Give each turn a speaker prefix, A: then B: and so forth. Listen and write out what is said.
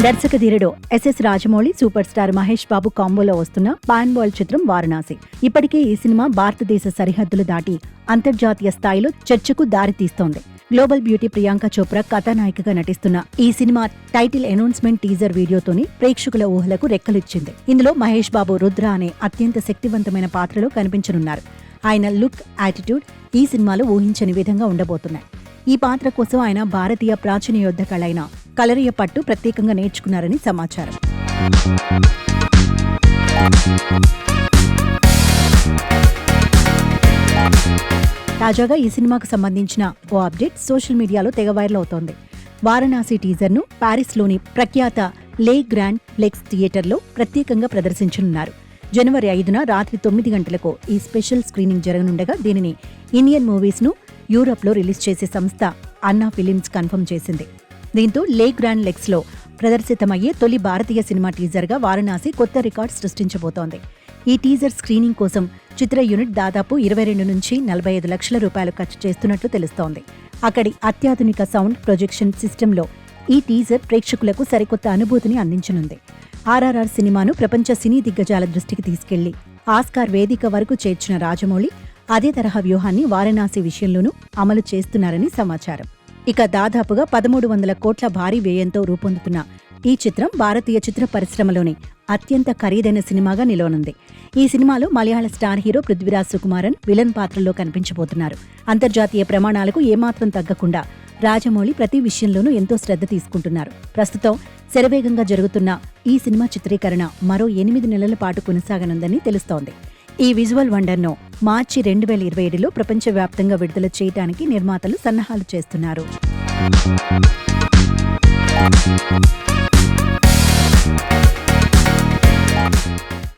A: దర్శక ధీరుడు SS Rajamouli, super star Mahesh Babu కాంబోలో వస్తున్న పాన్ బాల్ చిత్రం వారణాసి. ఇప్పటికే ఈ సినిమా భారతదేశ సరిహద్దులు దాటి అంతర్జాతీయ స్థాయిలో చర్చకు దారితీస్తోంది. గ్లోబల్ బ్యూటీ ప్రియాంక చోప్రా కథానాయికగా నటిస్తున్న ఈ సినిమా టైటిల్ అనౌన్స్మెంట్ టీజర్ వీడియోతోని ప్రేక్షకుల ఊహలకు రెక్కలిచ్చింది. ఇందులో మహేష్ బాబు రుద్ర అనే అత్యంత శక్తివంతమైన పాత్రలో కనిపించనున్నారు. ఆయన లుక్, యాటిట్యూడ్ ఈ సినిమాలో ఊహించని విధంగా ఉండబోతున్నాయి. ఈ పాత్ర కోసం ఆయన భారతీయ ప్రాచీన యుద్ధ కళైన కలరియ పట్టు ప్రత్యేకంగా నేర్చుకున్నారని సమాచారం. తాజాగా ఈ సినిమాకు సంబంధించిన ఓ అప్డేట్ సోషల్ మీడియాలో తెగ వైరల్ అవుతోంది. వారణాసి టీజర్ను పారిస్లోని ప్రఖ్యాత లే గ్రాండ్ ఫ్లెక్స్ థియేటర్లో ప్రత్యేకంగా ప్రదర్శించనున్నారు. జనవరి 5న రాత్రి 9 గంటలకు ఈ స్పెషల్ స్క్రీనింగ్ జరగనుండగా దీనిని ఇండియన్ మూవీస్ను యూరప్లో రిలీజ్ చేసే సంస్థ అన్నా ఫిలిమ్స్ కన్ఫర్మ్ చేసింది. దీంతో లే గ్రాండ్ లెక్స్లో ప్రదర్శితమయ్యే తొలి భారతీయ సినిమా టీజర్గా వారణాసి కొత్త రికార్డ్ సృష్టించబోతోంది. ఈ టీజర్ స్క్రీనింగ్ కోసం చిత్ర యూనిట్ దాదాపు 22 నుంచి 45 లక్షల రూపాయలు ఖర్చు చేస్తున్నట్లు తెలుస్తోంది. అక్కడి అత్యాధునిక సౌండ్ ప్రొజెక్షన్ సిస్టంలో ఈ టీజర్ ప్రేక్షకులకు సరికొత్త అనుభూతిని అందించనుంది. ఆర్ఆర్ఆర్ సినిమాను ప్రపంచ సినీ దిగ్గజాల దృష్టికి తీసుకెళ్లి ఆస్కార్ వేదిక వరకు చేర్చిన రాజమౌళి అదే తరహా వ్యూహాన్ని వారణాసి విషయంలోనూ అమలు చేస్తున్నారని సమాచారం. ఇక దాదాపుగా 1300 కోట్ల భారీ వ్యయంతో రూపొందుతున్న ఈ చిత్రం భారతీయ చిత్ర పరిశ్రమలోని అత్యంత ఖరీదైన సినిమాగా నిలవనుంది. ఈ సినిమాలో మలయాళ star hero Prithviraj Sukumaran villain పాత్రలో కనిపించబోతున్నారు. అంతర్జాతీయ ప్రమాణాలకు ఏమాత్రం తగ్గకుండా రాజమౌళి ప్రతి విషయంలోనూ ఎంతో శ్రద్ధ తీసుకుంటున్నారు. ప్రస్తుతం శరవేగంగా జరుగుతున్న ఈ సినిమా చిత్రీకరణ మరో 8 నెలల పాటు కొనసాగనుందని తెలుస్తోంది. ఈ విజువల్ వండర్ను మార్చి 2027లో ప్రపంచవ్యాప్తంగా విడుదల చేయడానికి నిర్మాతలు సన్నాహాలు చేస్తున్నారు.